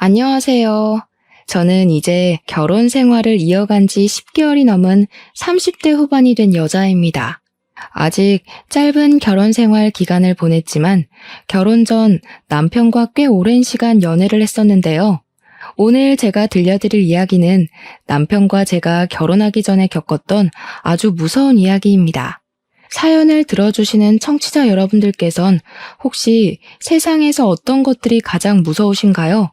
안녕하세요. 저는 이제 결혼 생활을 이어간 지 10개월이 넘은 30대 후반이 된 여자입니다. 아직 짧은 결혼 생활 기간을 보냈지만 결혼 전 남편과 꽤 오랜 시간 연애를 했었는데요. 오늘 제가 들려드릴 이야기는 남편과 제가 결혼하기 전에 겪었던 아주 무서운 이야기입니다. 사연을 들어주시는 청취자 여러분들께선 혹시 세상에서 어떤 것들이 가장 무서우신가요?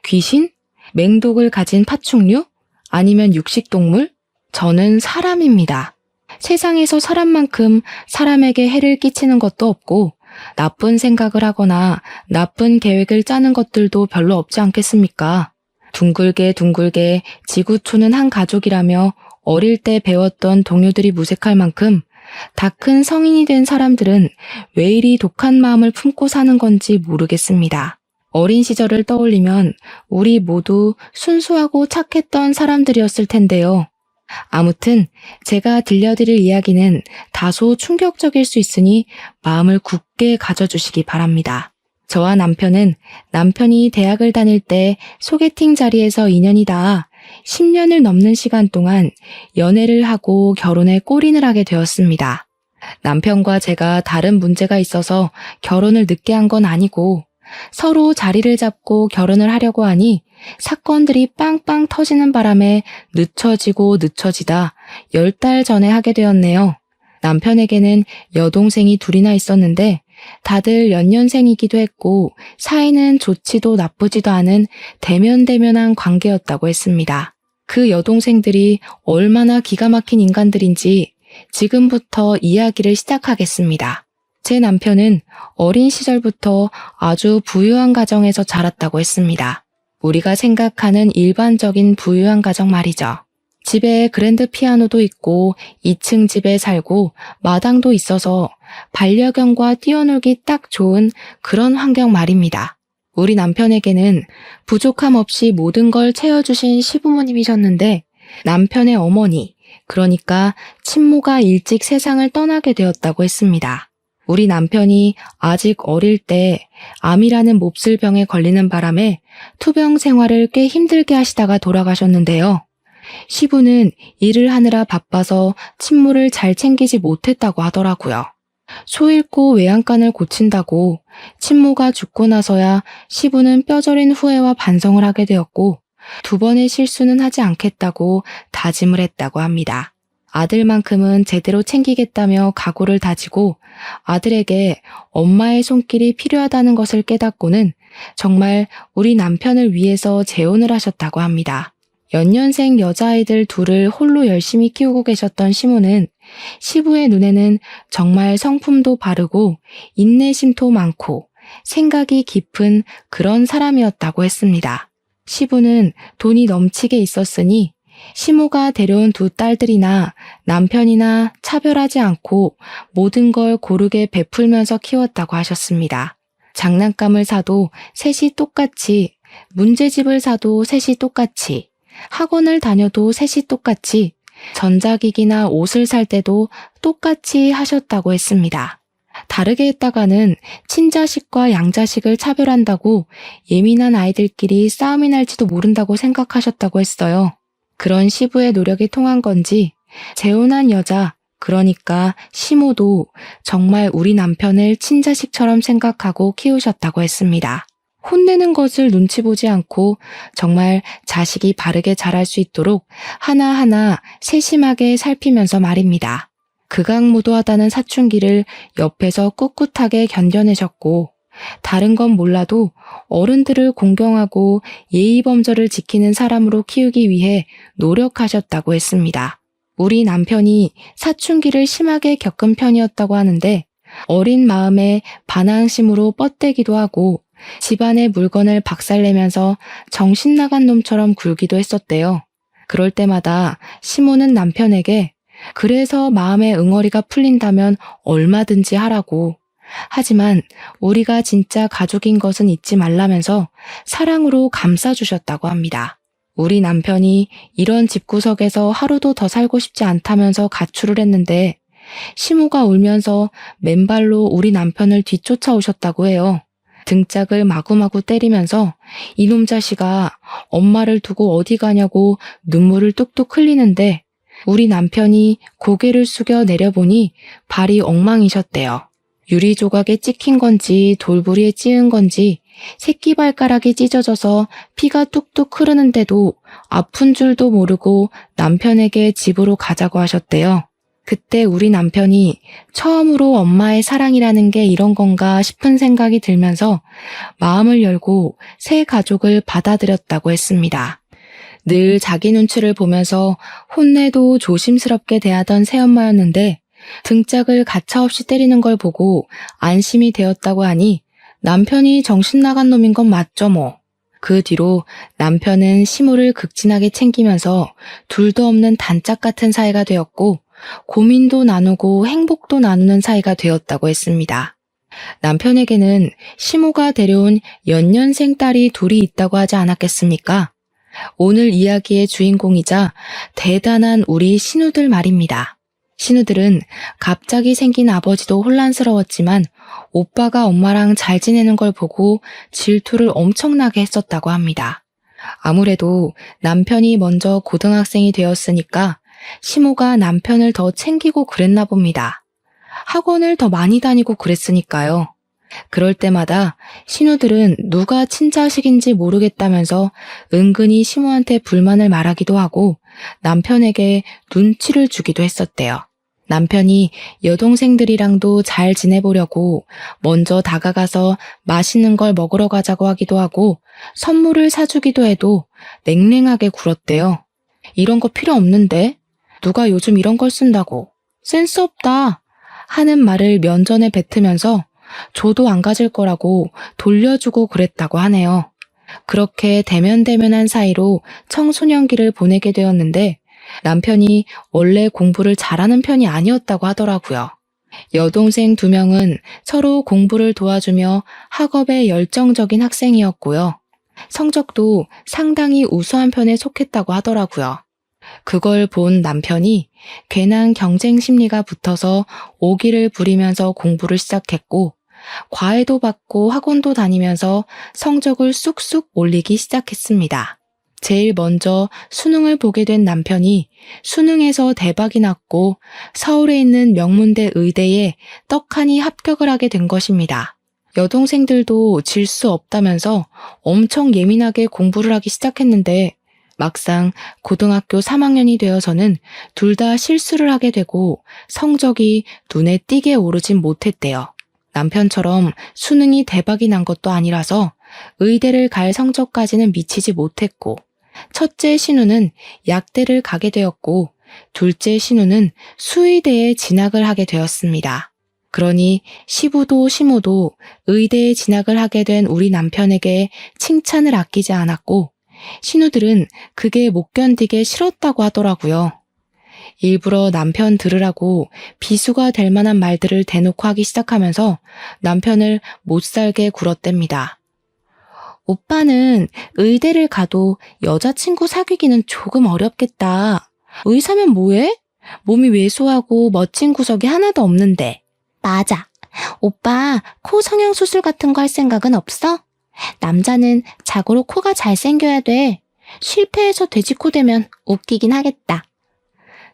귀신? 맹독을 가진 파충류? 아니면 육식동물? 저는 사람입니다. 세상에서 사람만큼 사람에게 해를 끼치는 것도 없고 나쁜 생각을 하거나 나쁜 계획을 짜는 것들도 별로 없지 않겠습니까? 둥글게 둥글게 지구촌은 한 가족이라며 어릴 때 배웠던 동요들이 무색할 만큼 다 큰 성인이 된 사람들은 왜 이리 독한 마음을 품고 사는 건지 모르겠습니다. 어린 시절을 떠올리면 우리 모두 순수하고 착했던 사람들이었을 텐데요. 아무튼 제가 들려드릴 이야기는 다소 충격적일 수 있으니 마음을 굳게 가져주시기 바랍니다. 저와 남편이 대학을 다닐 때 소개팅 자리에서 인연이 닿아 10년을 넘는 시간 동안 연애를 하고 결혼에 골인을 하게 되었습니다. 남편과 제가 다른 문제가 있어서 결혼을 늦게 한 건 아니고 서로 자리를 잡고 결혼을 하려고 하니 사건들이 빵빵 터지는 바람에 늦춰지고 늦춰지다 10달 전에 하게 되었네요. 남편에게는 여동생이 둘이나 있었는데 다들 연년생이기도 했고 사이는 좋지도 나쁘지도 않은 대면대면한 관계였다고 했습니다. 그 여동생들이 얼마나 기가 막힌 인간들인지 지금부터 이야기를 시작하겠습니다. 제 남편은 어린 시절부터 아주 부유한 가정에서 자랐다고 했습니다. 우리가 생각하는 일반적인 부유한 가정 말이죠. 집에 그랜드 피아노도 있고 2층 집에 살고 마당도 있어서 반려견과 뛰어놀기 딱 좋은 그런 환경 말입니다. 우리 남편에게는 부족함 없이 모든 걸 채워주신 시부모님이셨는데 남편의 어머니, 그러니까 친모가 일찍 세상을 떠나게 되었다고 했습니다. 우리 남편이 아직 어릴 때 암이라는 몹쓸 병에 걸리는 바람에 투병 생활을 꽤 힘들게 하시다가 돌아가셨는데요. 시부는 일을 하느라 바빠서 친모를 잘 챙기지 못했다고 하더라고요. 소 잃고 외양간을 고친다고 친모가 죽고 나서야 시부는 뼈저린 후회와 반성을 하게 되었고 2번의 실수는 하지 않겠다고 다짐을 했다고 합니다. 아들만큼은 제대로 챙기겠다며 각오를 다지고 아들에게 엄마의 손길이 필요하다는 것을 깨닫고는 정말 우리 남편을 위해서 재혼을 하셨다고 합니다. 연년생 여자아이들 둘을 홀로 열심히 키우고 계셨던 시모는 시부의 눈에는 정말 성품도 바르고 인내심도 많고 생각이 깊은 그런 사람이었다고 했습니다. 시부는 돈이 넘치게 있었으니 시모가 데려온 2 딸들이나 남편이나 차별하지 않고 모든 걸 고르게 베풀면서 키웠다고 하셨습니다. 장난감을 사도 셋이 똑같이, 문제집을 사도 셋이 똑같이, 학원을 다녀도 셋이 똑같이, 전자기기나 옷을 살 때도 똑같이 하셨다고 했습니다. 다르게 했다가는 친자식과 양자식을 차별한다고 예민한 아이들끼리 싸움이 날지도 모른다고 생각하셨다고 했어요. 그런 시부의 노력이 통한 건지 재혼한 여자, 그러니까 시모도 정말 우리 남편을 친자식처럼 생각하고 키우셨다고 했습니다. 혼내는 것을 눈치 보지 않고 정말 자식이 바르게 자랄 수 있도록 하나하나 세심하게 살피면서 말입니다. 극악무도하다는 사춘기를 옆에서 꿋꿋하게 견뎌내셨고 다른 건 몰라도 어른들을 공경하고 예의범절을 지키는 사람으로 키우기 위해 노력하셨다고 했습니다. 우리 남편이 사춘기를 심하게 겪은 편이었다고 하는데 어린 마음에 반항심으로 뻗대기도 하고 집안의 물건을 박살내면서 정신 나간 놈처럼 굴기도 했었대요. 그럴 때마다 시모는 남편에게 그래서 마음의 응어리가 풀린다면 얼마든지 하라고, 하지만 우리가 진짜 가족인 것은 잊지 말라면서 사랑으로 감싸주셨다고 합니다. 우리 남편이 이런 집구석에서 하루도 더 살고 싶지 않다면서 가출을 했는데 시모가 울면서 맨발로 우리 남편을 뒤쫓아오셨다고 해요. 등짝을 마구마구 때리면서 이놈 자식아, 엄마를 두고 어디 가냐고 눈물을 뚝뚝 흘리는데 우리 남편이 고개를 숙여 내려보니 발이 엉망이셨대요. 유리 조각에 찍힌 건지 돌부리에 찧은 건지 새끼 발가락이 찢어져서 피가 뚝뚝 흐르는데도 아픈 줄도 모르고 남편에게 집으로 가자고 하셨대요. 그때 우리 남편이 처음으로 엄마의 사랑이라는 게 이런 건가 싶은 생각이 들면서 마음을 열고 새 가족을 받아들였다고 했습니다. 늘 자기 눈치를 보면서 혼내도 조심스럽게 대하던 새엄마였는데 등짝을 가차없이 때리는 걸 보고 안심이 되었다고 하니 남편이 정신 나간 놈인 건 맞죠 뭐. 그 뒤로 남편은 시모를 극진하게 챙기면서 둘도 없는 단짝 같은 사이가 되었고 고민도 나누고 행복도 나누는 사이가 되었다고 했습니다. 남편에게는 시모가 데려온 연년생 딸이 둘이 있다고 하지 않았겠습니까? 오늘 이야기의 주인공이자 대단한 우리 신우들 말입니다. 신우들은 갑자기 생긴 아버지도 혼란스러웠지만 오빠가 엄마랑 잘 지내는 걸 보고 질투를 엄청나게 했었다고 합니다. 아무래도 남편이 먼저 고등학생이 되었으니까 시모가 남편을 더 챙기고 그랬나 봅니다. 학원을 더 많이 다니고 그랬으니까요. 그럴 때마다 신우들은 누가 친자식인지 모르겠다면서 은근히 시모한테 불만을 말하기도 하고 남편에게 눈치를 주기도 했었대요. 남편이 여동생들이랑도 잘 지내보려고 먼저 다가가서 맛있는 걸 먹으러 가자고 하기도 하고 선물을 사주기도 해도 냉랭하게 굴었대요. 이런 거 필요 없는데? 누가 요즘 이런 걸 쓴다고? 센스 없다! 하는 말을 면전에 뱉으면서 줘도 안 가질 거라고 돌려주고 그랬다고 하네요. 그렇게 대면대면한 사이로 청소년기를 보내게 되었는데 남편이 원래 공부를 잘하는 편이 아니었다고 하더라고요. 여동생 2명은 서로 공부를 도와주며 학업에 열정적인 학생이었고요. 성적도 상당히 우수한 편에 속했다고 하더라고요. 그걸 본 남편이 괜한 경쟁 심리가 붙어서 오기를 부리면서 공부를 시작했고 과외도 받고 학원도 다니면서 성적을 쑥쑥 올리기 시작했습니다. 제일 먼저 수능을 보게 된 남편이 수능에서 대박이 났고 서울에 있는 명문대 의대에 떡하니 합격을 하게 된 것입니다. 여동생들도 질 수 없다면서 엄청 예민하게 공부를 하기 시작했는데 막상 고등학교 3학년이 되어서는 둘 다 실수를 하게 되고 성적이 눈에 띄게 오르진 못했대요. 남편처럼 수능이 대박이 난 것도 아니라서 의대를 갈 성적까지는 미치지 못했고 첫째 신우는 약대를 가게 되었고 둘째 신우는 수의대에 진학을 하게 되었습니다. 그러니 시부도 시모도 의대에 진학을 하게 된 우리 남편에게 칭찬을 아끼지 않았고 신우들은 그게 못 견디게 싫었다고 하더라고요. 일부러 남편 들으라고 비수가 될 만한 말들을 대놓고 하기 시작하면서 남편을 못살게 굴었답니다. 오빠는 의대를 가도 여자친구 사귀기는 조금 어렵겠다. 의사면 뭐해? 몸이 왜소하고 멋진 구석이 하나도 없는데. 맞아. 오빠 코 성형수술 같은 거 할 생각은 없어? 남자는 자고로 코가 잘생겨야 돼. 실패해서 돼지코 되면 웃기긴 하겠다.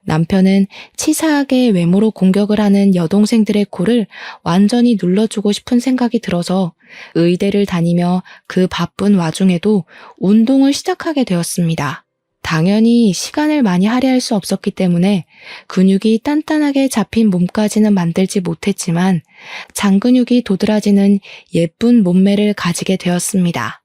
남편은 치사하게 외모로 공격을 하는 여동생들의 코를 완전히 눌러주고 싶은 생각이 들어서 의대를 다니며 그 바쁜 와중에도 운동을 시작하게 되었습니다. 당연히 시간을 많이 할애할 수 없었기 때문에 근육이 단단하게 잡힌 몸까지는 만들지 못했지만 장근육이 도드라지는 예쁜 몸매를 가지게 되었습니다.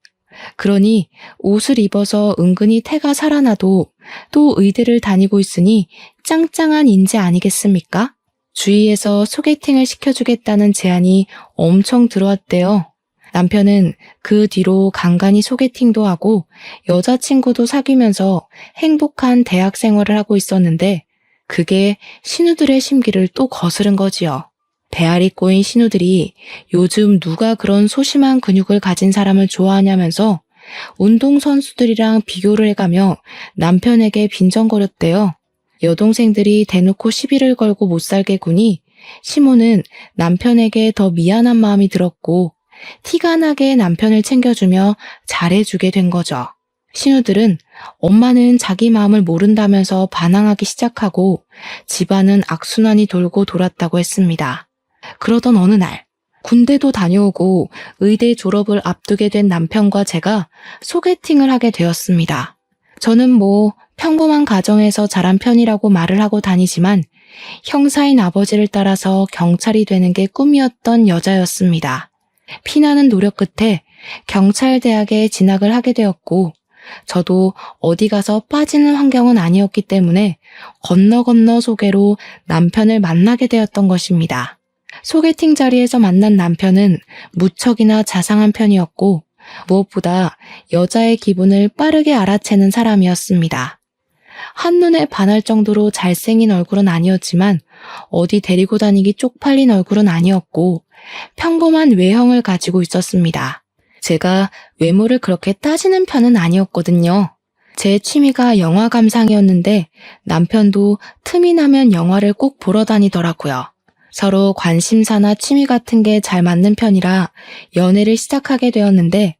그러니 옷을 입어서 은근히 태가 살아나도 또 의대를 다니고 있으니 짱짱한 인재 아니겠습니까? 주위에서 소개팅을 시켜주겠다는 제안이 엄청 들어왔대요. 남편은 그 뒤로 간간히 소개팅도 하고 여자친구도 사귀면서 행복한 대학 생활을 하고 있었는데 그게 신우들의 심기를 또 거스른 거지요. 배알이 꼬인 신우들이 요즘 누가 그런 소심한 근육을 가진 사람을 좋아하냐면서 운동선수들이랑 비교를 해가며 남편에게 빈정거렸대요. 여동생들이 대놓고 시비를 걸고 못살게 구니 시모는 남편에게 더 미안한 마음이 들었고 티가 나게 남편을 챙겨주며 잘해주게 된 거죠. 신우들은 엄마는 자기 마음을 모른다면서 반항하기 시작하고 집안은 악순환이 돌고 돌았다고 했습니다. 그러던 어느 날 군대도 다녀오고 의대 졸업을 앞두게 된 남편과 제가 소개팅을 하게 되었습니다. 저는 평범한 가정에서 자란 편이라고 말을 하고 다니지만 형사인 아버지를 따라서 경찰이 되는 게 꿈이었던 여자였습니다. 피나는 노력 끝에 경찰대학에 진학을 하게 되었고 저도 어디 가서 빠지는 환경은 아니었기 때문에 건너 소개로 남편을 만나게 되었던 것입니다. 소개팅 자리에서 만난 남편은 무척이나 자상한 편이었고 무엇보다 여자의 기분을 빠르게 알아채는 사람이었습니다. 한눈에 반할 정도로 잘생긴 얼굴은 아니었지만 어디 데리고 다니기 쪽팔린 얼굴은 아니었고 평범한 외형을 가지고 있었습니다. 제가 외모를 그렇게 따지는 편은 아니었거든요. 제 취미가 영화 감상이었는데 남편도 틈이 나면 영화를 꼭 보러 다니더라고요. 서로 관심사나 취미 같은 게 잘 맞는 편이라 연애를 시작하게 되었는데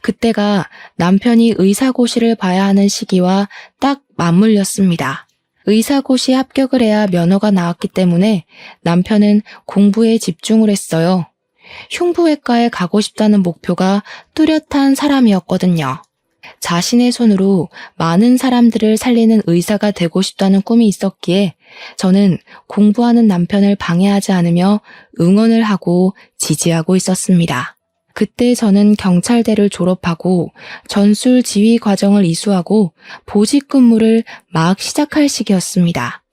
그때가 남편이 의사고시를 봐야 하는 시기와 딱 맞물렸습니다. 의사고시 합격을 해야 면허가 나왔기 때문에 남편은 공부에 집중을 했어요. 흉부외과에 가고 싶다는 목표가 뚜렷한 사람이었거든요. 자신의 손으로 많은 사람들을 살리는 의사가 되고 싶다는 꿈이 있었기에 저는 공부하는 남편을 방해하지 않으며 응원을 하고 지지하고 있었습니다. 그때 저는 경찰대를 졸업하고 전술 지휘 과정을 이수하고 보직 근무를 막 시작할 시기였습니다.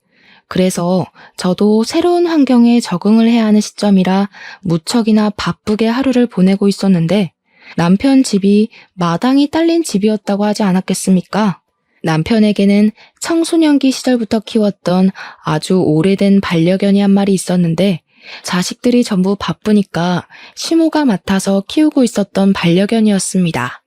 그래서 저도 새로운 환경에 적응을 해야 하는 시점이라 무척이나 바쁘게 하루를 보내고 있었는데 남편 집이 마당이 딸린 집이었다고 하지 않았겠습니까? 남편에게는 청소년기 시절부터 키웠던 아주 오래된 반려견이 한 마리 있었는데 자식들이 전부 바쁘니까 시모가 맡아서 키우고 있었던 반려견이었습니다.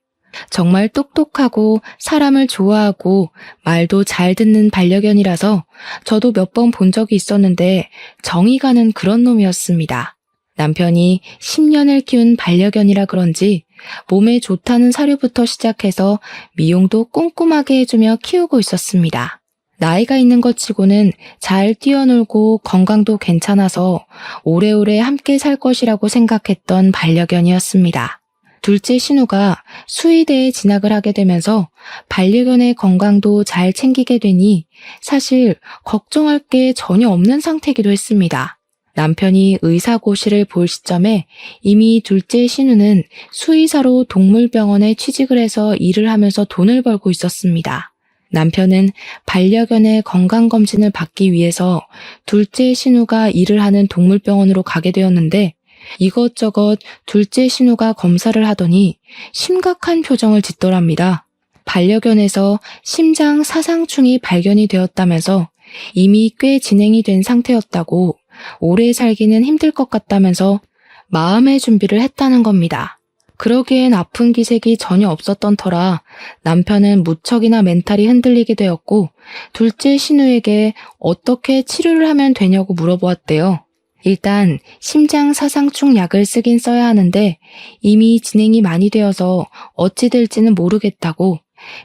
정말 똑똑하고 사람을 좋아하고 말도 잘 듣는 반려견이라서 저도 몇 번 본 적이 있었는데 정이 가는 그런 놈이었습니다. 남편이 10년을 키운 반려견이라 그런지 몸에 좋다는 사료부터 시작해서 미용도 꼼꼼하게 해주며 키우고 있었습니다. 나이가 있는 것 치고는 잘 뛰어놀고 건강도 괜찮아서 오래오래 함께 살 것이라고 생각했던 반려견이었습니다. 둘째 신우가 수의대에 진학을 하게 되면서 반려견의 건강도 잘 챙기게 되니 사실 걱정할 게 전혀 없는 상태이기도 했습니다. 남편이 의사고시를 볼 시점에 이미 둘째 신우는 수의사로 동물병원에 취직을 해서 일을 하면서 돈을 벌고 있었습니다. 남편은 반려견의 건강검진을 받기 위해서 둘째 신우가 일을 하는 동물병원으로 가게 되었는데 이것저것 둘째 신우가 검사를 하더니 심각한 표정을 짓더랍니다. 반려견에서 심장 사상충이 발견이 되었다면서 이미 꽤 진행이 된 상태였다고 오래 살기는 힘들 것 같다면서 마음의 준비를 했다는 겁니다. 그러기엔 아픈 기색이 전혀 없었던 터라 남편은 무척이나 멘탈이 흔들리게 되었고 둘째 신우에게 어떻게 치료를 하면 되냐고 물어보았대요. 일단 심장 사상충 약을 쓰긴 써야 하는데 이미 진행이 많이 되어서 어찌 될지는 모르겠다고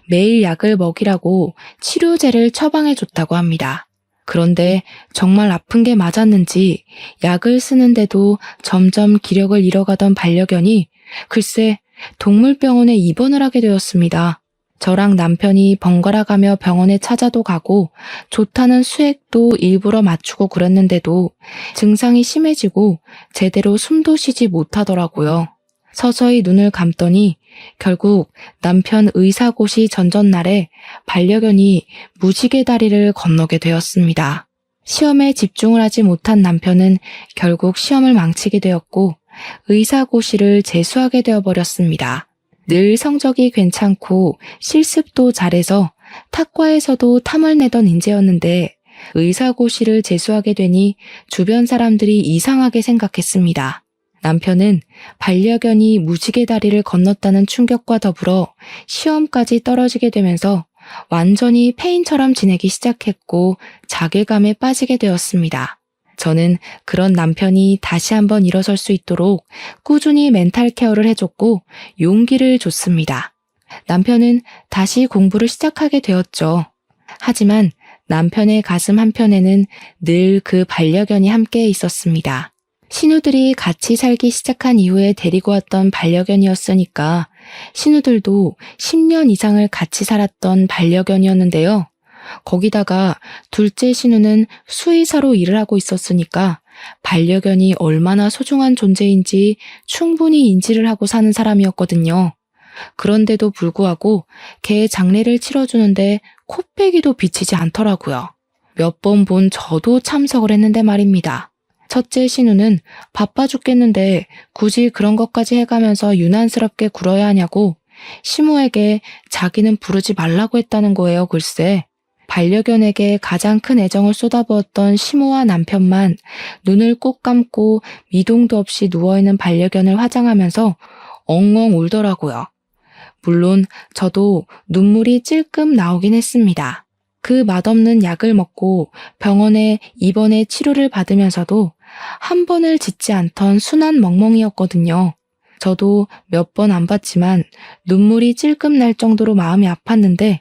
매일 약을 먹이라고 치료제를 처방해줬다고 합니다. 그런데 정말 아픈 게 맞았는지 약을 쓰는데도 점점 기력을 잃어가던 반려견이 글쎄 동물병원에 입원을 하게 되었습니다. 저랑 남편이 번갈아 가며 병원에 찾아도 가고 좋다는 수액도 일부러 맞추고 그랬는데도 증상이 심해지고 제대로 숨도 쉬지 못하더라고요. 서서히 눈을 감더니 결국 남편 의사고시 전전날에 반려견이 무지개 다리를 건너게 되었습니다. 시험에 집중을 하지 못한 남편은 결국 시험을 망치게 되었고 의사고시를 재수하게 되어버렸습니다. 늘 성적이 괜찮고 실습도 잘해서 탁과에서도 탐을 내던 인재였는데 의사고시를 재수하게 되니 주변 사람들이 이상하게 생각했습니다. 남편은 반려견이 무지개 다리를 건넜다는 충격과 더불어 시험까지 떨어지게 되면서 완전히 폐인처럼 지내기 시작했고 자괴감에 빠지게 되었습니다. 저는 그런 남편이 다시 한번 일어설 수 있도록 꾸준히 멘탈 케어를 해줬고 용기를 줬습니다. 남편은 다시 공부를 시작하게 되었죠. 하지만 남편의 가슴 한편에는 늘 그 반려견이 함께 있었습니다. 신우들이 같이 살기 시작한 이후에 데리고 왔던 반려견이었으니까 신우들도 10년 이상을 같이 살았던 반려견이었는데요. 거기다가 둘째 신우는 수의사로 일을 하고 있었으니까 반려견이 얼마나 소중한 존재인지 충분히 인지를 하고 사는 사람이었거든요. 그런데도 불구하고 개 장례를 치러주는데 코빼기도 비치지 않더라고요. 몇 번 본 저도 참석을 했는데 말입니다. 첫째 신우는 바빠 죽겠는데 굳이 그런 것까지 해가면서 유난스럽게 굴어야 하냐고 시모에게 자기는 부르지 말라고 했다는 거예요, 글쎄. 반려견에게 가장 큰 애정을 쏟아부었던 시모와 남편만 눈을 꼭 감고 미동도 없이 누워있는 반려견을 화장하면서 엉엉 울더라고요. 물론 저도 눈물이 찔끔 나오긴 했습니다. 그 맛없는 약을 먹고 병원에 입원해 치료를 받으면서도 한 번을 짖지 않던 순한 멍멍이였거든요. 저도 몇 번 안 봤지만 눈물이 찔끔 날 정도로 마음이 아팠는데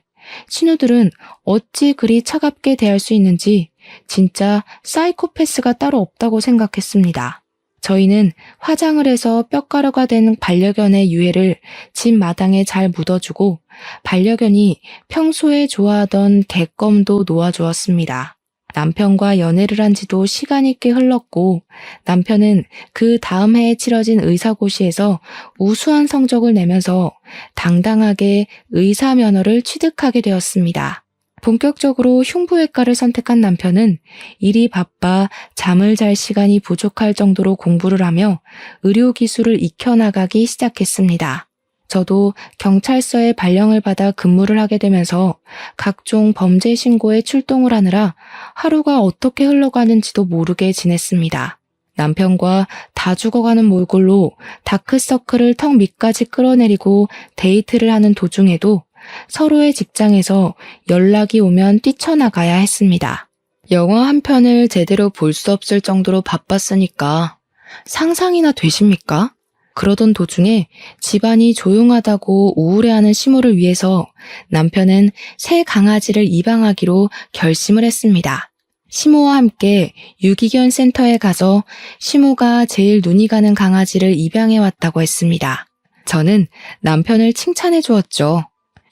신우들은 어찌 그리 차갑게 대할 수 있는지 진짜 사이코패스가 따로 없다고 생각했습니다. 저희는 화장을 해서 뼈가루가 된 반려견의 유해를 집 마당에 잘 묻어주고 반려견이 평소에 좋아하던 개껌도 놓아주었습니다. 남편과 연애를 한 지도 시간이 꽤 흘렀고 남편은 그 다음 해에 치러진 의사고시에서 우수한 성적을 내면서 당당하게 의사 면허를 취득하게 되었습니다. 본격적으로 흉부외과를 선택한 남편은 일이 바빠 잠을 잘 시간이 부족할 정도로 공부를 하며 의료기술을 익혀나가기 시작했습니다. 저도 경찰서에 발령을 받아 근무를 하게 되면서 각종 범죄 신고에 출동을 하느라 하루가 어떻게 흘러가는지도 모르게 지냈습니다. 남편과 다 죽어가는 몰골로 다크서클을 턱 밑까지 끌어내리고 데이트를 하는 도중에도 서로의 직장에서 연락이 오면 뛰쳐나가야 했습니다. 영화 한 편을 제대로 볼 수 없을 정도로 바빴으니까 상상이나 되십니까? 그러던 도중에 집안이 조용하다고 우울해하는 시모를 위해서 남편은 새 강아지를 입양하기로 결심을 했습니다. 시모와 함께 유기견 센터에 가서 시모가 제일 눈이 가는 강아지를 입양해 왔다고 했습니다. 저는 남편을 칭찬해 주었죠.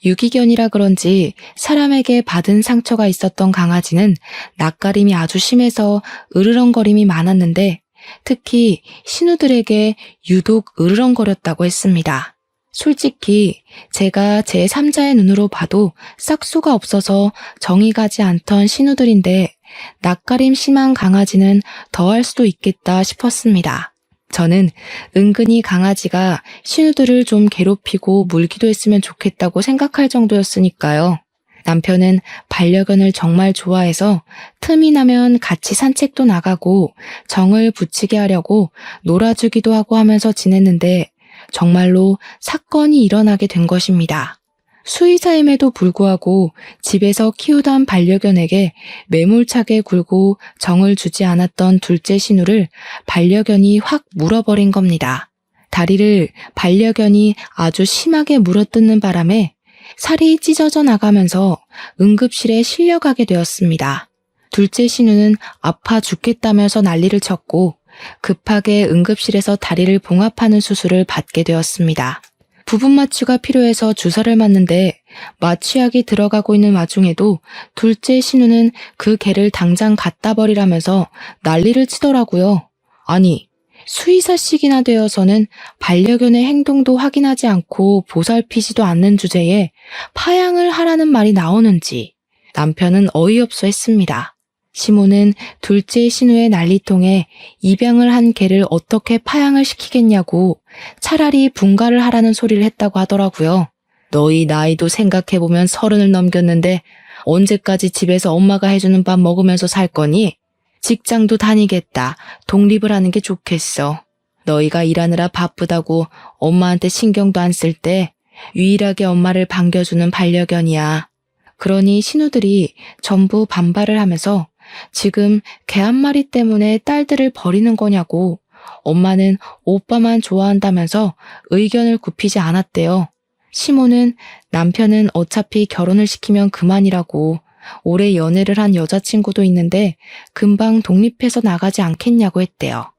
유기견이라 그런지 사람에게 받은 상처가 있었던 강아지는 낯가림이 아주 심해서 으르렁거림이 많았는데 특히 신우들에게 유독 으르렁거렸다고 했습니다. 솔직히 제가 제3자의 눈으로 봐도 싹수가 없어서 정이 가지 않던 신우들인데 낯가림 심한 강아지는 더할 수도 있겠다 싶었습니다. 저는 은근히 강아지가 신우들을 좀 괴롭히고 물기도 했으면 좋겠다고 생각할 정도였으니까요. 남편은 반려견을 정말 좋아해서 틈이 나면 같이 산책도 나가고 정을 붙이게 하려고 놀아주기도 하고 하면서 지냈는데 정말로 사건이 일어나게 된 것입니다. 수의사임에도 불구하고 집에서 키우던 반려견에게 매몰차게 굴고 정을 주지 않았던 둘째 신우를 반려견이 확 물어버린 겁니다. 다리를 반려견이 아주 심하게 물어뜯는 바람에 살이 찢어져 나가면서 응급실에 실려가게 되었습니다. 둘째 신우는 아파 죽겠다면서 난리를 쳤고 급하게 응급실에서 다리를 봉합하는 수술을 받게 되었습니다. 부분 마취가 필요해서 주사를 맞는데 마취약이 들어가고 있는 와중에도 둘째 신우는 그 개를 당장 갖다 버리라면서 난리를 치더라고요. 아니, 수의사씩이나 되어서는 반려견의 행동도 확인하지 않고 보살피지도 않는 주제에 파양을 하라는 말이 나오는지 남편은 어이없어 했습니다. 시모는 둘째 신우의 난리통에 입양을 한 개를 어떻게 파양을 시키겠냐고 차라리 분가를 하라는 소리를 했다고 하더라고요. 너희 나이도 생각해보면 30을 넘겼는데 언제까지 집에서 엄마가 해주는 밥 먹으면서 살 거니? 직장도 다니겠다. 독립을 하는 게 좋겠어. 너희가 일하느라 바쁘다고 엄마한테 신경도 안 쓸 때 유일하게 엄마를 반겨주는 반려견이야. 그러니 신우들이 전부 반발을 하면서 지금 개 한 마리 때문에 딸들을 버리는 거냐고. 엄마는 오빠만 좋아한다면서 의견을 굽히지 않았대요. 시모는 남편은 어차피 결혼을 시키면 그만이라고, 오래 연애를 한 여자친구도 있는데 금방 독립해서 나가지 않겠냐고 했대요.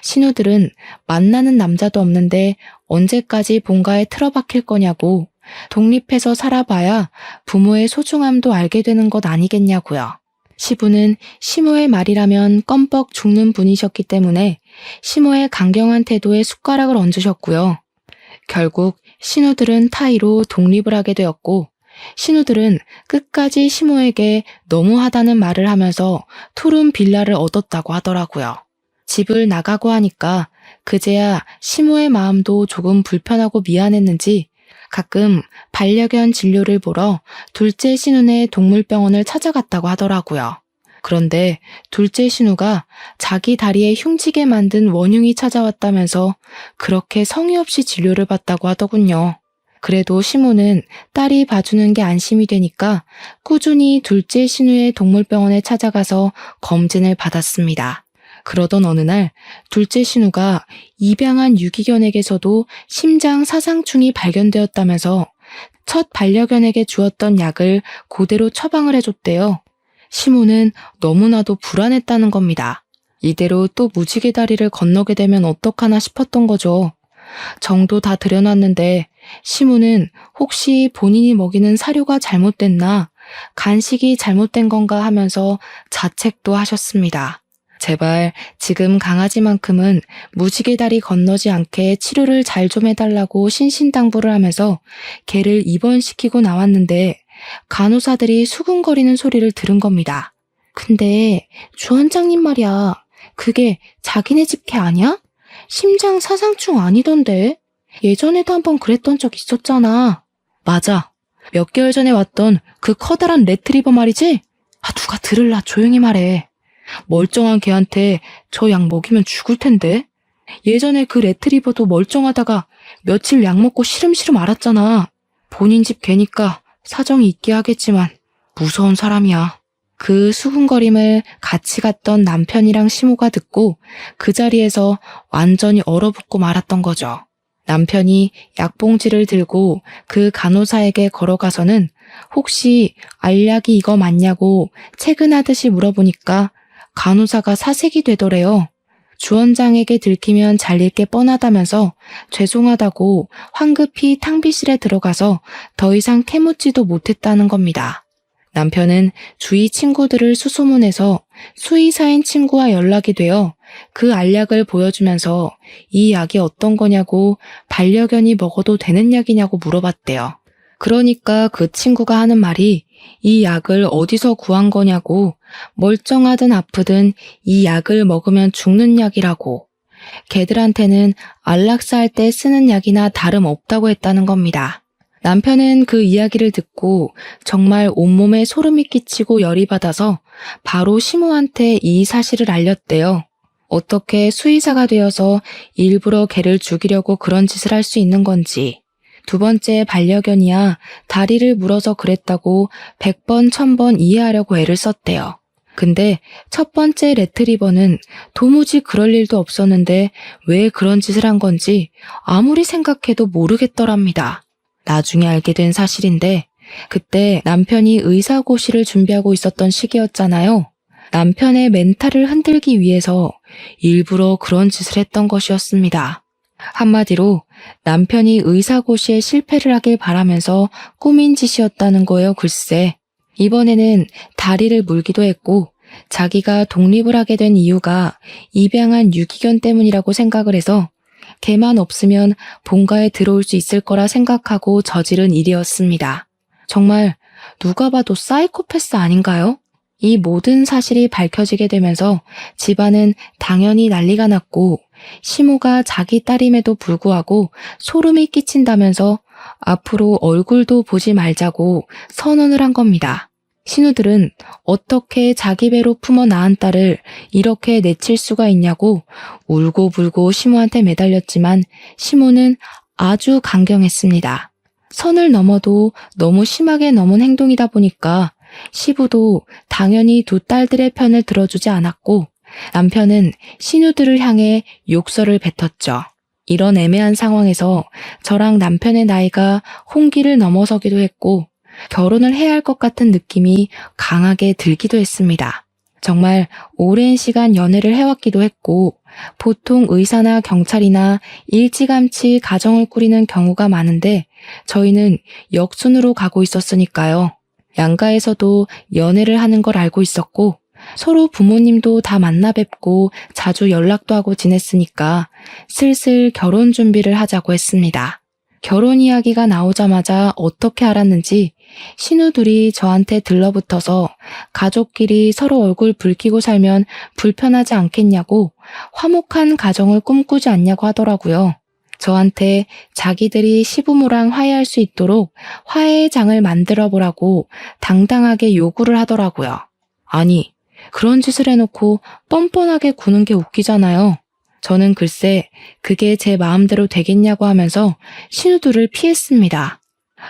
신우들은 만나는 남자도 없는데 언제까지 본가에 틀어박힐 거냐고, 독립해서 살아봐야 부모의 소중함도 알게 되는 것 아니겠냐고요. 시부는 시모의 말이라면 껌뻑 죽는 분이셨기 때문에 시모의 강경한 태도에 숟가락을 얹으셨고요. 결국 신우들은 타이로 독립을 하게 되었고, 신우들은 끝까지 시모에게 너무하다는 말을 하면서 투룸 빌라를 얻었다고 하더라고요. 집을 나가고 하니까 그제야 시모의 마음도 조금 불편하고 미안했는지 가끔 반려견 진료를 보러 둘째 신우네 동물병원을 찾아갔다고 하더라고요. 그런데 둘째 신우가 자기 다리에 흉지게 만든 원흉이 찾아왔다면서 그렇게 성의 없이 진료를 받다고 하더군요. 그래도 시모는 딸이 봐주는 게 안심이 되니까 꾸준히 둘째 신우의 동물병원에 찾아가서 검진을 받았습니다. 그러던 어느 날 둘째 신우가 입양한 유기견에게서도 심장 사상충이 발견되었다면서 첫 반려견에게 주었던 약을 그대로 처방을 해줬대요. 시모는 너무나도 불안했다는 겁니다. 이대로 또 무지개 다리를 건너게 되면 어떡하나 싶었던 거죠. 정도 다 들여놨는데 시모는 혹시 본인이 먹이는 사료가 잘못됐나, 간식이 잘못된 건가 하면서 자책도 하셨습니다. 제발 지금 강아지만큼은 무지개 다리 건너지 않게 치료를 잘 좀 해달라고 신신당부를 하면서 개를 입원시키고 나왔는데 간호사들이 수근거리는 소리를 들은 겁니다. 근데 주원장님 말이야, 그게 자기네 집 개 아니야? 심장 사상충 아니던데? 예전에도 한번 그랬던 적 있었잖아. 맞아. 몇 개월 전에 왔던 그 커다란 레트리버 말이지? 누가 들을라, 조용히 말해. 멀쩡한 개한테 저 약 먹이면 죽을 텐데. 예전에 그 레트리버도 멀쩡하다가 며칠 약 먹고 시름시름 앓았잖아. 본인 집 개니까 사정이 있게 하겠지만 무서운 사람이야. 그 수군거림을 같이 갔던 남편이랑 시모가 듣고 그 자리에서 완전히 얼어붙고 말았던 거죠. 남편이 약봉지를 들고 그 간호사에게 걸어가서는 혹시 알약이 이거 맞냐고 체근하듯이 물어보니까 간호사가 사색이 되더래요. 주원장에게 들키면 잘릴 게 뻔하다면서 죄송하다고 황급히 탕비실에 들어가서 더 이상 캐묻지도 못했다는 겁니다. 남편은 주위 친구들을 수소문해서 수의사인 친구와 연락이 되어 그 알약을 보여주면서 이 약이 어떤 거냐고, 반려견이 먹어도 되는 약이냐고 물어봤대요. 그러니까 그 친구가 하는 말이 이 약을 어디서 구한 거냐고, 멀쩡하든 아프든 이 약을 먹으면 죽는 약이라고, 개들한테는 안락사 할 때 쓰는 약이나 다름없다고 했다는 겁니다. 남편은 그 이야기를 듣고 정말 온몸에 소름이 끼치고 열이 받아서 바로 시모한테 이 사실을 알렸대요. 어떻게 수의사가 되어서 일부러 개를 죽이려고 그런 짓을 할 수 있는 건지. 두 번째 반려견이야 다리를 물어서 그랬다고 100번 1000번 이해하려고 애를 썼대요. 근데 첫 번째 레트리버는 도무지 그럴 일도 없었는데 왜 그런 짓을 한 건지 아무리 생각해도 모르겠더랍니다. 나중에 알게 된 사실인데 그때 남편이 의사고시를 준비하고 있었던 시기였잖아요. 남편의 멘탈을 흔들기 위해서 일부러 그런 짓을 했던 것이었습니다. 한마디로 남편이 의사고시에 실패를 하길 바라면서 꾸민 짓이었다는 거예요, 글쎄. 이번에는 다리를 물기도 했고 자기가 독립을 하게 된 이유가 입양한 유기견 때문이라고 생각을 해서 개만 없으면 본가에 들어올 수 있을 거라 생각하고 저지른 일이었습니다. 정말 누가 봐도 사이코패스 아닌가요? 이 모든 사실이 밝혀지게 되면서 집안은 당연히 난리가 났고 시모가 자기 딸임에도 불구하고 소름이 끼친다면서 앞으로 얼굴도 보지 말자고 선언을 한 겁니다. 신우들은 어떻게 자기 배로 품어 낳은 딸을 이렇게 내칠 수가 있냐고 울고불고 시모한테 매달렸지만 시모는 아주 강경했습니다. 선을 넘어도 너무 심하게 넘은 행동이다 보니까 시부도 당연히 두 딸들의 편을 들어주지 않았고 남편은 신우들을 향해 욕설을 뱉었죠. 이런 애매한 상황에서 저랑 남편의 나이가 홍기를 넘어서기도 했고 결혼을 해야 할 것 같은 느낌이 강하게 들기도 했습니다. 정말 오랜 시간 연애를 해왔기도 했고 보통 의사나 경찰이나 일찌감치 가정을 꾸리는 경우가 많은데 저희는 역순으로 가고 있었으니까요. 양가에서도 연애를 하는 걸 알고 있었고 서로 부모님도 다 만나 뵙고 자주 연락도 하고 지냈으니까 슬슬 결혼 준비를 하자고 했습니다. 결혼 이야기가 나오자마자 어떻게 알았는지 신우들이 저한테 들러붙어서 가족끼리 서로 얼굴 붉히고 살면 불편하지 않겠냐고 화목한 가정을 꿈꾸지 않냐고 하더라고요. 저한테 자기들이 시부모랑 화해할 수 있도록 화해의 장을 만들어 보라고 당당하게 요구를 하더라고요. 아니, 그런 짓을 해놓고 뻔뻔하게 구는 게 웃기잖아요. 저는 글쎄 그게 제 마음대로 되겠냐고 하면서 신우들을 피했습니다.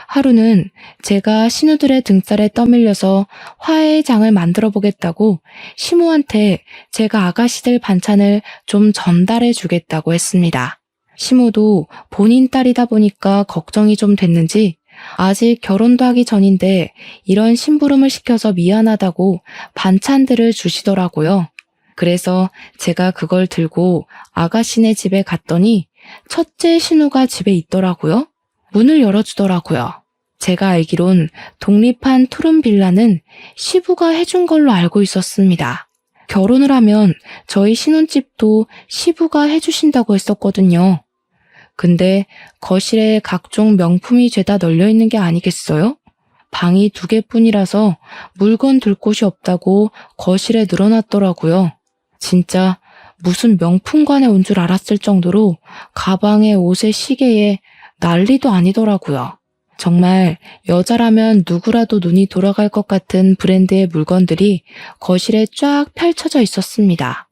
하루는 제가 신우들의 등살에 떠밀려서 화해의 장을 만들어 보겠다고 시모한테 제가 아가씨들 반찬을 좀 전달해 주겠다고 했습니다. 시모도 본인 딸이다 보니까 걱정이 좀 됐는지 아직 결혼도 하기 전인데 이런 심부름을 시켜서 미안하다고 반찬들을 주시더라고요. 그래서 제가 그걸 들고 아가씨네 집에 갔더니 첫째 신우가 집에 있더라고요. 문을 열어주더라고요. 제가 알기론 독립한 투룸 빌라는 시부가 해준 걸로 알고 있었습니다. 결혼을 하면 저희 신혼집도 시부가 해주신다고 했었거든요. 근데 거실에 각종 명품이 죄다 널려있는 게 아니겠어요? 방이 2개뿐이라서 물건 둘 곳이 없다고 거실에 늘어놨더라고요. 진짜 무슨 명품관에 온 줄 알았을 정도로 가방에 옷에 시계에 난리도 아니더라고요. 정말 여자라면 누구라도 눈이 돌아갈 것 같은 브랜드의 물건들이 거실에 쫙 펼쳐져 있었습니다.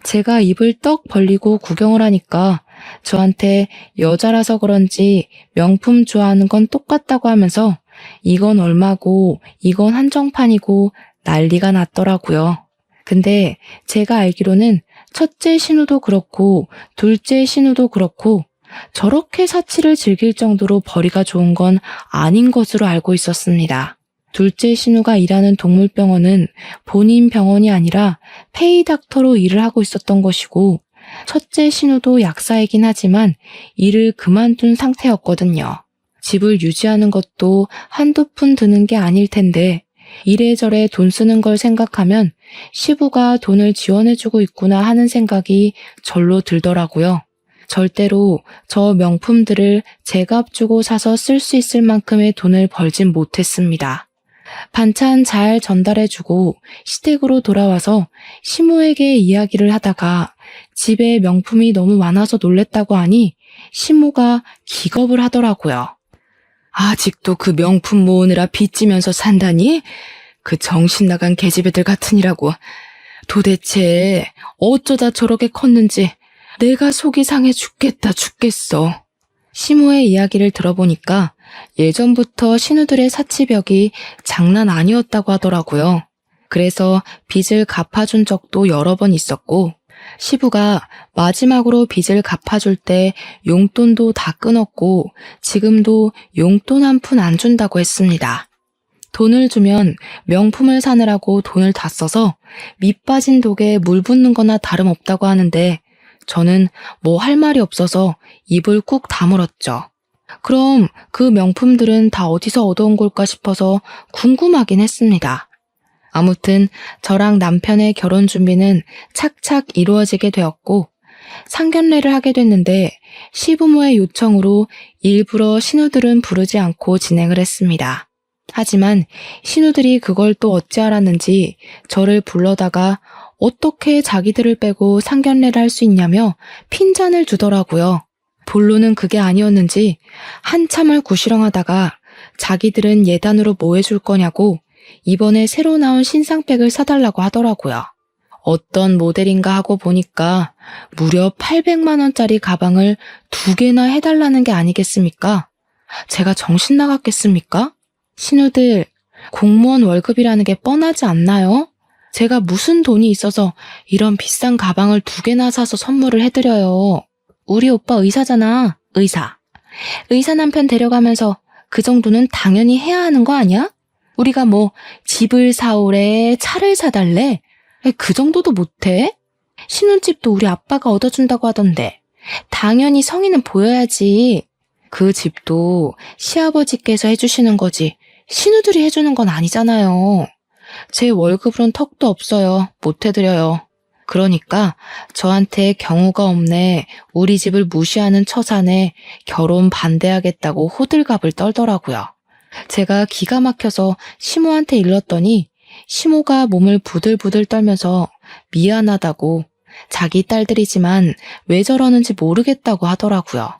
제가 입을 떡 벌리고 구경을 하니까 저한테 여자라서 그런지 명품 좋아하는 건 똑같다고 하면서 이건 얼마고 이건 한정판이고 난리가 났더라고요. 근데 제가 알기로는 첫째 신우도 그렇고 둘째 신우도 그렇고 저렇게 사치를 즐길 정도로 벌이가 좋은 건 아닌 것으로 알고 있었습니다. 둘째 신우가 일하는 동물병원은 본인 병원이 아니라 페이닥터로 일을 하고 있었던 것이고 첫째 신우도 약사이긴 하지만 일을 그만둔 상태였거든요. 집을 유지하는 것도 한두 푼 드는 게 아닐 텐데 이래저래 돈 쓰는 걸 생각하면 시부가 돈을 지원해주고 있구나 하는 생각이 절로 들더라고요. 절대로 저 명품들을 제값 주고 사서 쓸 수 있을 만큼의 돈을 벌진 못했습니다. 반찬 잘 전달해주고 시댁으로 돌아와서 시모에게 이야기를 하다가 집에 명품이 너무 많아서 놀랬다고 하니 시모가 기겁을 하더라고요. 아직도 그 명품 모으느라 빚지면서 산다니? 그 정신 나간 계집애들 같으니라고. 도대체 어쩌다 저렇게 컸는지 내가 속이 상해 죽겠어. 시모의 이야기를 들어보니까 예전부터 신우들의 사치벽이 장난 아니었다고 하더라고요. 그래서 빚을 갚아준 적도 여러 번 있었고 시부가 마지막으로 빚을 갚아줄 때 용돈도 다 끊었고 지금도 용돈 한 푼 안 준다고 했습니다. 돈을 주면 명품을 사느라고 돈을 다 써서 밑 빠진 독에 물 붓는 거나 다름없다고 하는데 저는 뭐 할 말이 없어서 입을 꾹 다물었죠. 그럼 그 명품들은 다 어디서 얻어온 걸까 싶어서 궁금하긴 했습니다. 아무튼 저랑 남편의 결혼 준비는 착착 이루어지게 되었고 상견례를 하게 됐는데 시부모의 요청으로 일부러 신우들은 부르지 않고 진행을 했습니다. 하지만 신우들이 그걸 또 어찌 알았는지 저를 불러다가 어떻게 자기들을 빼고 상견례를 할 수 있냐며 핀잔을 주더라고요. 본론은 그게 아니었는지 한참을 구시렁하다가 자기들은 예단으로 뭐 해줄 거냐고 이번에 새로 나온 신상백을 사달라고 하더라고요. 어떤 모델인가 하고 보니까 무려 800만 원짜리 가방을 2개나 해달라는 게 아니겠습니까? 제가 정신 나갔겠습니까? 신우들, 공무원 월급이라는 게 뻔하지 않나요? 제가 무슨 돈이 있어서 이런 비싼 가방을 2개나 사서 선물을 해드려요. 우리 오빠 의사잖아, 의사. 의사 남편 데려가면서 그 정도는 당연히 해야 하는 거 아니야? 우리가 뭐 집을 사오래, 차를 사달래? 그 정도도 못해? 신혼집도 우리 아빠가 얻어준다고 하던데 당연히 성의는 보여야지. 그 집도 시아버지께서 해주시는 거지 신우들이 해주는 건 아니잖아요. 제 월급으론 턱도 없어요. 못 해드려요. 그러니까 저한테 경우가 없네, 우리 집을 무시하는 처사네, 결혼 반대하겠다고 호들갑을 떨더라고요. 제가 기가 막혀서 시모한테 일렀더니 시모가 몸을 부들부들 떨면서 미안하다고, 자기 딸들이지만 왜 저러는지 모르겠다고 하더라고요.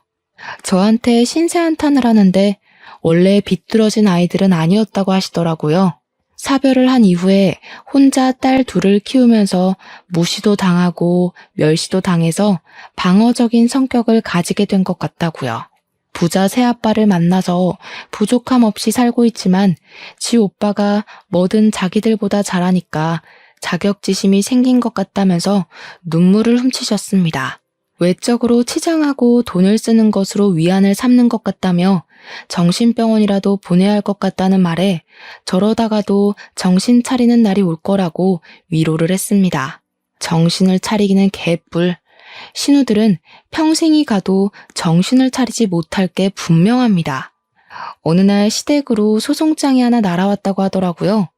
저한테 신세한탄을 하는데 원래 비뚤어진 아이들은 아니었다고 하시더라고요. 사별을 한 이후에 혼자 딸 2을 키우면서 무시도 당하고 멸시도 당해서 방어적인 성격을 가지게 된 것 같다고요. 부자 새아빠를 만나서 부족함 없이 살고 있지만 지 오빠가 뭐든 자기들보다 잘하니까 자격지심이 생긴 것 같다면서 눈물을 훔치셨습니다. 외적으로 치장하고 돈을 쓰는 것으로 위안을 삼는 것 같다며 정신병원이라도 보내야 할 것 같다는 말에 저러다가도 정신 차리는 날이 올 거라고 위로를 했습니다. 정신을 차리기는 개뿔. 신우들은 평생이 가도 정신을 차리지 못할 게 분명합니다. 어느 날 시댁으로 소송장이 하나 날아왔다고 하더라고요.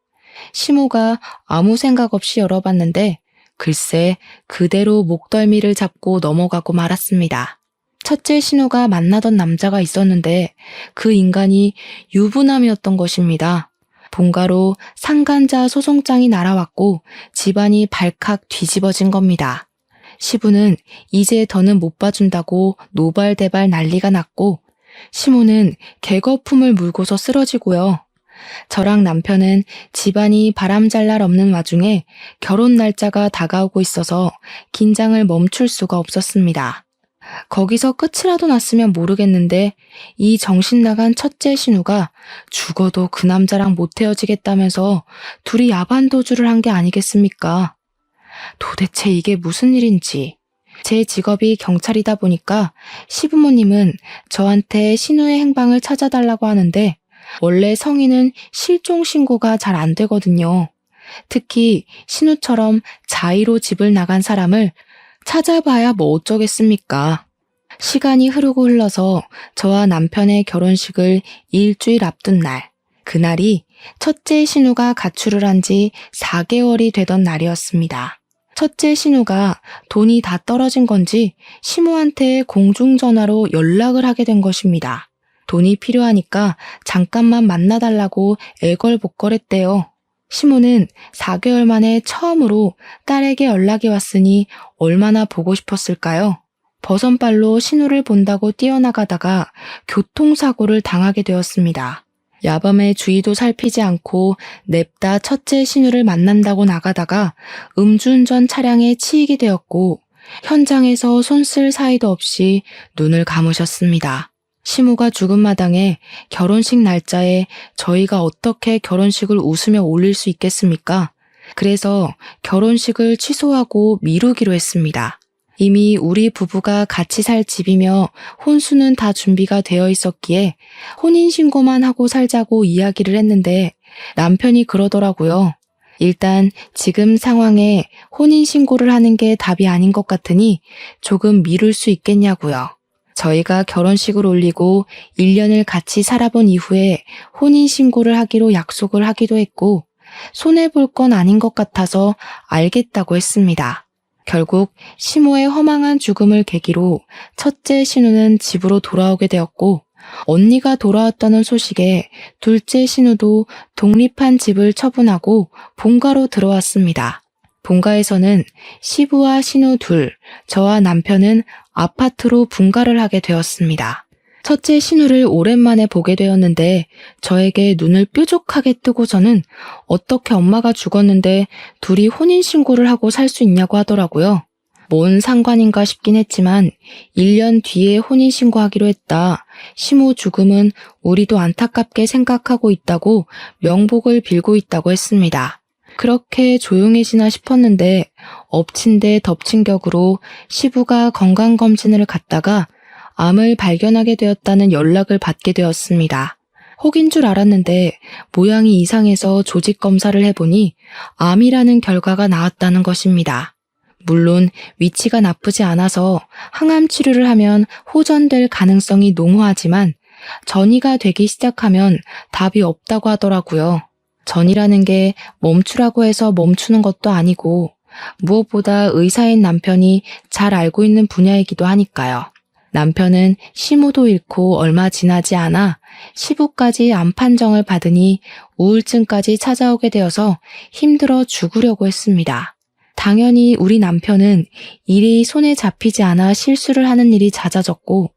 시모가 아무 생각 없이 열어봤는데 글쎄 그대로 목덜미를 잡고 넘어가고 말았습니다. 첫째 신우가 만나던 남자가 있었는데 그 인간이 유부남이었던 것입니다. 본가로 상간자 소송장이 날아왔고 집안이 발칵 뒤집어진 겁니다. 시부는 이제 더는 못 봐준다고 노발대발 난리가 났고 시모는 개거품을 물고서 쓰러지고요. 저랑 남편은 집안이 바람잘 날 없는 와중에 결혼 날짜가 다가오고 있어서 긴장을 멈출 수가 없었습니다. 거기서 끝이라도 났으면 모르겠는데 이 정신 나간 첫째 신우가 죽어도 그 남자랑 못 헤어지겠다면서 둘이 야반도주를 한 게 아니겠습니까? 도대체 이게 무슨 일인지. 제 직업이 경찰이다 보니까 시부모님은 저한테 신우의 행방을 찾아달라고 하는데 원래 성인은 실종 신고가 잘 안 되거든요. 특히 신우처럼 자의로 집을 나간 사람을 찾아봐야 뭐 어쩌겠습니까. 시간이 흐르고 흘러서 저와 남편의 결혼식을 일주일 앞둔 날, 그날이 첫째 신우가 가출을 한 지 4개월이 되던 날이었습니다. 첫째 신우가 돈이 다 떨어진 건지 시모한테 공중전화로 연락을 하게 된 것입니다. 돈이 필요하니까 잠깐만 만나달라고 애걸복걸했대요. 시모는 4개월 만에 처음으로 딸에게 연락이 왔으니 얼마나 보고 싶었을까요? 버선발로 신우를 본다고 뛰어나가다가 교통사고를 당하게 되었습니다. 야밤에 주의도 살피지 않고 냅다 첫째 신우를 만난다고 나가다가 음주운전 차량에 치이게 되었고 현장에서 손 쓸 사이도 없이 눈을 감으셨습니다. 시모가 죽은 마당에 결혼식 날짜에 저희가 어떻게 결혼식을 웃으며 올릴 수 있겠습니까? 그래서 결혼식을 취소하고 미루기로 했습니다. 이미 우리 부부가 같이 살 집이며 혼수는 다 준비가 되어 있었기에 혼인신고만 하고 살자고 이야기를 했는데 남편이 그러더라고요. 일단 지금 상황에 혼인신고를 하는 게 답이 아닌 것 같으니 조금 미룰 수 있겠냐고요. 저희가 결혼식을 올리고 1년을 같이 살아본 이후에 혼인신고를 하기로 약속을 하기도 했고 손해볼 건 아닌 것 같아서 알겠다고 했습니다. 결국 시모의 허망한 죽음을 계기로 첫째 신우는 집으로 돌아오게 되었고 언니가 돌아왔다는 소식에 둘째 신우도 독립한 집을 처분하고 본가로 들어왔습니다. 본가에서는 시부와 신우 둘, 저와 남편은 아파트로 분가를 하게 되었습니다. 첫째 신우를 오랜만에 보게 되었는데 저에게 눈을 뾰족하게 뜨고서는 어떻게 엄마가 죽었는데 둘이 혼인신고를 하고 살 수 있냐고 하더라고요. 뭔 상관인가 싶긴 했지만 1년 뒤에 혼인신고하기로 했다. 시모 죽음은 우리도 안타깝게 생각하고 있다고 명복을 빌고 있다고 했습니다. 그렇게 조용해지나 싶었는데 엎친 데 덮친 격으로 시부가 건강검진을 갔다가 암을 발견하게 되었다는 연락을 받게 되었습니다. 혹인 줄 알았는데 모양이 이상해서 조직 검사를 해보니 암이라는 결과가 나왔다는 것입니다. 물론 위치가 나쁘지 않아서 항암 치료를 하면 호전될 가능성이 농후하지만 전이가 되기 시작하면 답이 없다고 하더라고요. 전이라는 게 멈추라고 해서 멈추는 것도 아니고 무엇보다 의사인 남편이 잘 알고 있는 분야이기도 하니까요. 남편은 시모도 잃고 얼마 지나지 않아 시부까지 암 판정을 받으니 우울증까지 찾아오게 되어서 힘들어 죽으려고 했습니다. 당연히 우리 남편은 일이 손에 잡히지 않아 실수를 하는 일이 잦아졌고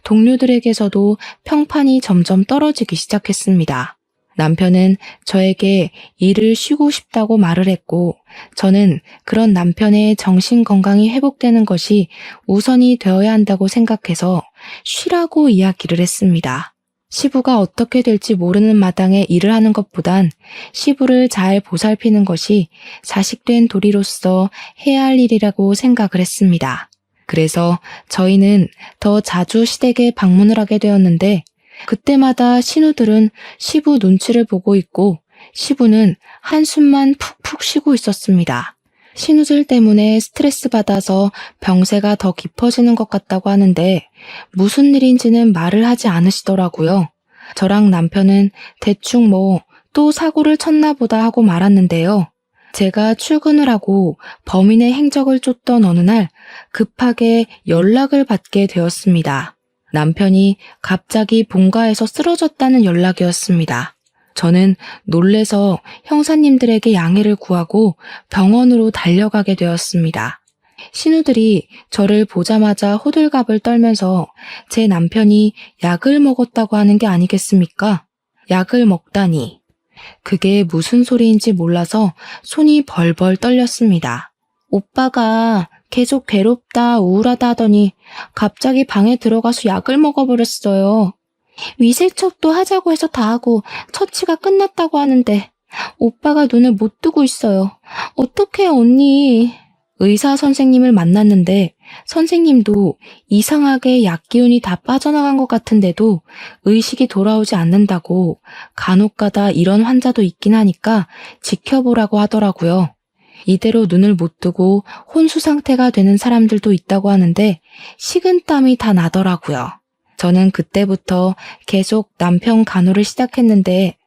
동료들에게서도 평판이 점점 떨어지기 시작했습니다. 남편은 저에게 일을 쉬고 싶다고 말을 했고 저는 그런 남편의 정신 건강이 회복되는 것이 우선이 되어야 한다고 생각해서 쉬라고 이야기를 했습니다. 시부가 어떻게 될지 모르는 마당에 일을 하는 것보단 시부를 잘 보살피는 것이 자식된 도리로서 해야 할 일이라고 생각을 했습니다. 그래서 저희는 더 자주 시댁에 방문을 하게 되었는데 그때마다 신우들은 시부 눈치를 보고 있고 시부는 한숨만 푹푹 쉬고 있었습니다. 신우들 때문에 스트레스 받아서 병세가 더 깊어지는 것 같다고 하는데 무슨 일인지는 말을 하지 않으시더라고요. 저랑 남편은 대충 또 사고를 쳤나 보다 하고 말았는데요. 제가 출근을 하고 범인의 행적을 쫓던 어느 날 급하게 연락을 받게 되었습니다. 남편이 갑자기 본가에서 쓰러졌다는 연락이었습니다. 저는 놀래서 형사님들에게 양해를 구하고 병원으로 달려가게 되었습니다. 신우들이 저를 보자마자 호들갑을 떨면서 제 남편이 약을 먹었다고 하는 게 아니겠습니까? 약을 먹다니. 그게 무슨 소리인지 몰라서 손이 벌벌 떨렸습니다. 오빠가 계속 괴롭다, 우울하다 하더니 갑자기 방에 들어가서 약을 먹어버렸어요. 위세척도 하자고 해서 다 하고 처치가 끝났다고 하는데 오빠가 눈을 못 뜨고 있어요. 어떡해요, 언니. 의사 선생님을 만났는데 선생님도 이상하게 약 기운이 다 빠져나간 것 같은데도 의식이 돌아오지 않는다고 간혹가다 이런 환자도 있긴 하니까 지켜보라고 하더라고요. 이대로 눈을 못 뜨고 혼수 상태가 되는 사람들도 있다고 하는데 식은땀이 다 나더라고요. 저는 그때부터 계속 남편 간호를 시작했는데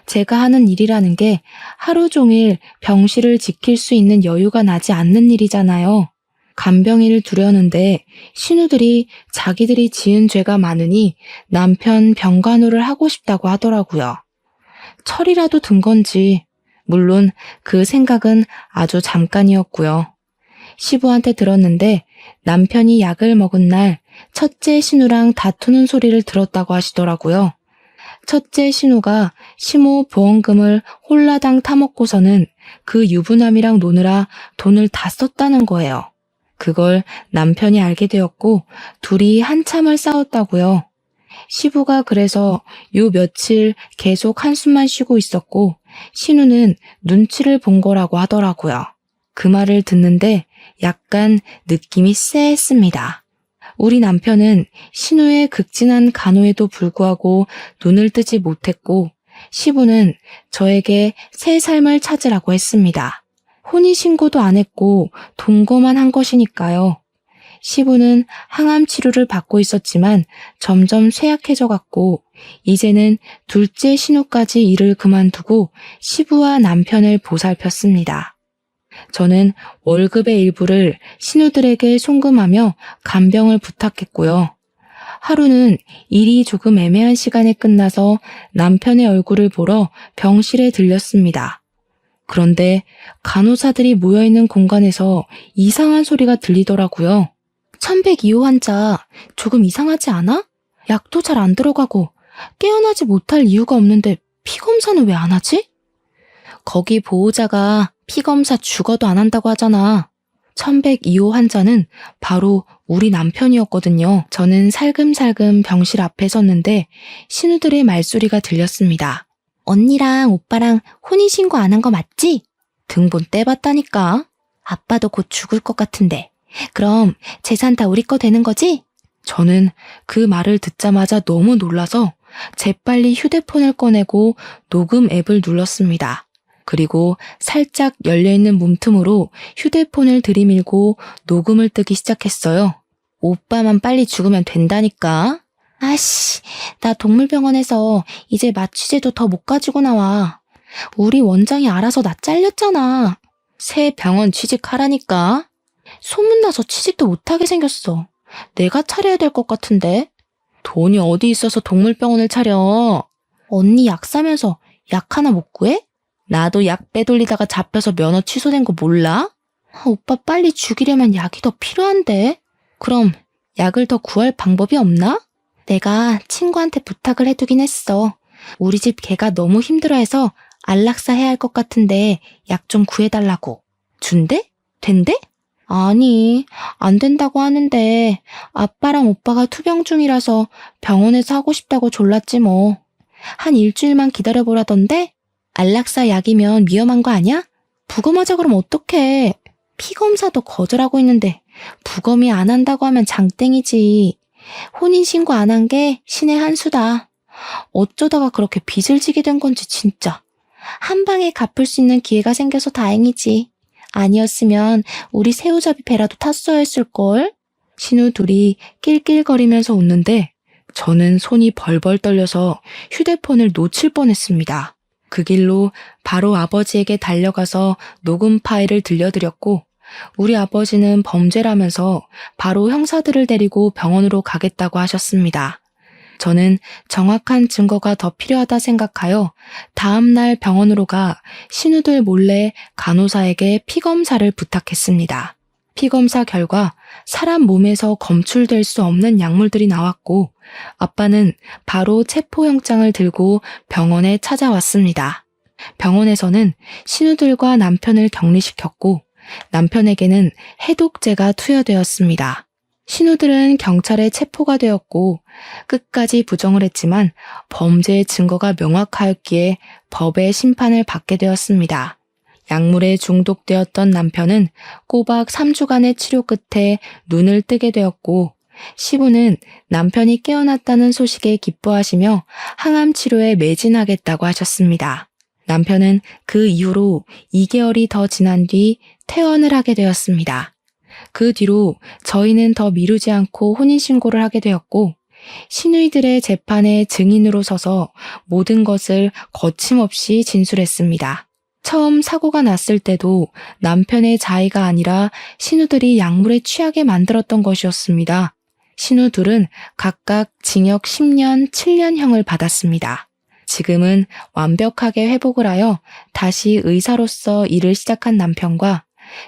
제가 하는 일이라는 게 하루 종일 병실을 지킬 수 있는 여유가 나지 않는 일이잖아요. 간병인을 두려는데 신우들이 자기들이 지은 죄가 많으니 남편 병간호를 하고 싶다고 하더라고요. 철이라도 든 건지 물론 그 생각은 아주 잠깐이었고요. 시부한테 들었는데 남편이 약을 먹은 날 첫째 신우랑 다투는 소리를 들었다고 하시더라고요. 첫째 신우가 시모 보험금을 홀라당 타먹고서는 그 유부남이랑 노느라 돈을 다 썼다는 거예요. 그걸 남편이 알게 되었고 둘이 한참을 싸웠다고요. 시부가 그래서 요 며칠 계속 한숨만 쉬고 있었고 신우는 눈치를 본 거라고 하더라고요. 그 말을 듣는데 약간 느낌이 쎄했습니다. 우리 남편은 신우의 극진한 간호에도 불구하고 눈을 뜨지 못했고 시부는 저에게 새 삶을 찾으라고 했습니다. 혼인신고도 안 했고 동거만 한 것이니까요. 시부는 항암 치료를 받고 있었지만 점점 쇠약해져 갔고 이제는 둘째 신우까지 일을 그만두고 시부와 남편을 보살폈습니다. 저는 월급의 일부를 신우들에게 송금하며 간병을 부탁했고요. 하루는 일이 조금 애매한 시간에 끝나서 남편의 얼굴을 보러 병실에 들렸습니다. 그런데 간호사들이 모여있는 공간에서 이상한 소리가 들리더라고요. 1102호 환자 조금 이상하지 않아? 약도 잘 안 들어가고 깨어나지 못할 이유가 없는데 피검사는 왜 안 하지? 거기 보호자가 피검사 죽어도 안 한다고 하잖아. 1102호 환자는 바로 우리 남편이었거든요. 저는 살금살금 병실 앞에 섰는데 신우들의 말소리가 들렸습니다. 언니랑 오빠랑 혼인신고 안 한 거 맞지? 등본 떼봤다니까. 아빠도 곧 죽을 것 같은데. 그럼 재산 다 우리 거 되는 거지? 저는 그 말을 듣자마자 너무 놀라서 재빨리 휴대폰을 꺼내고 녹음 앱을 눌렀습니다. 그리고 살짝 열려있는 문틈으로 휴대폰을 들이밀고 녹음을 뜨기 시작했어요. 오빠만 빨리 죽으면 된다니까. 아씨, 나 동물병원에서 이제 마취제도 더 못 가지고 나와. 우리 원장이 알아서 나 잘렸잖아. 새 병원 취직하라니까. 소문나서 취직도 못하게 생겼어. 내가 차려야 될 것 같은데. 돈이 어디 있어서 동물병원을 차려. 언니 약 사면서 약 하나 못 구해? 나도 약 빼돌리다가 잡혀서 면허 취소된 거 몰라? 오빠 빨리 죽이려면 약이 더 필요한데. 그럼 약을 더 구할 방법이 없나? 내가 친구한테 부탁을 해두긴 했어. 우리 집 개가 너무 힘들어해서 안락사 해야 할 것 같은데 약 좀 구해달라고. 준대? 된대? 아니, 안 된다고 하는데 아빠랑 오빠가 투병 중이라서 병원에서 하고 싶다고 졸랐지 뭐. 한 일주일만 기다려보라던데? 안락사 약이면 위험한 거 아니야? 부검하자 그러면 어떡해. 피검사도 거절하고 있는데 부검이 안 한다고 하면 장땡이지. 혼인신고 안 한 게 신의 한 수다. 어쩌다가 그렇게 빚을 지게 된 건지 진짜. 한 방에 갚을 수 있는 기회가 생겨서 다행이지. 아니었으면 우리 새우잡이 배라도 탔어야 했을걸. 신우 둘이 낄낄거리면서 웃는데 저는 손이 벌벌 떨려서 휴대폰을 놓칠 뻔했습니다. 그 길로 바로 아버지에게 달려가서 녹음 파일을 들려드렸고 우리 아버지는 범죄라면서 바로 형사들을 데리고 병원으로 가겠다고 하셨습니다. 저는 정확한 증거가 더 필요하다 생각하여 다음날 병원으로 가 신우들 몰래 간호사에게 피검사를 부탁했습니다. 피검사 결과 사람 몸에서 검출될 수 없는 약물들이 나왔고 아빠는 바로 체포영장을 들고 병원에 찾아왔습니다. 병원에서는 신우들과 남편을 격리시켰고 남편에게는 해독제가 투여되었습니다. 신우들은 경찰에 체포가 되었고 끝까지 부정을 했지만 범죄의 증거가 명확하였기에 법의 심판을 받게 되었습니다. 약물에 중독되었던 남편은 꼬박 3주간의 치료 끝에 눈을 뜨게 되었고 시부는 남편이 깨어났다는 소식에 기뻐하시며 항암 치료에 매진하겠다고 하셨습니다. 남편은 그 이후로 2개월이 더 지난 뒤 퇴원을 하게 되었습니다. 그 뒤로 저희는 더 미루지 않고 혼인신고를 하게 되었고 시누이들의 재판에 증인으로 서서 모든 것을 거침없이 진술했습니다. 처음 사고가 났을 때도 남편의 자의가 아니라 신우들이 약물에 취하게 만들었던 것이었습니다. 신우 둘은 각각 징역 10년, 7년형을 받았습니다. 지금은 완벽하게 회복을 하여 다시 의사로서 일을 시작한 남편과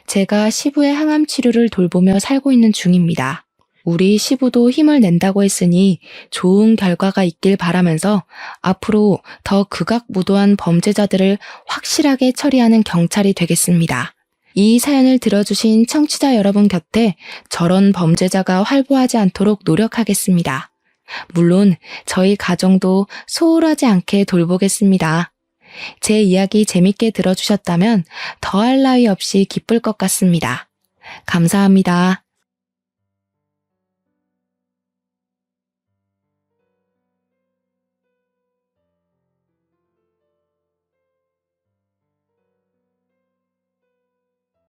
제가 시부의 항암 치료를 돌보며 살고 있는 중입니다. 우리 시부도 힘을 낸다고 했으니 좋은 결과가 있길 바라면서 앞으로 더 극악무도한 범죄자들을 확실하게 처리하는 경찰이 되겠습니다. 이 사연을 들어주신 청취자 여러분 곁에 저런 범죄자가 활보하지 않도록 노력하겠습니다. 물론 저희 가정도 소홀하지 않게 돌보겠습니다. 제 이야기 재밌게 들어주셨다면 더할 나위 없이 기쁠 것 같습니다. 감사합니다.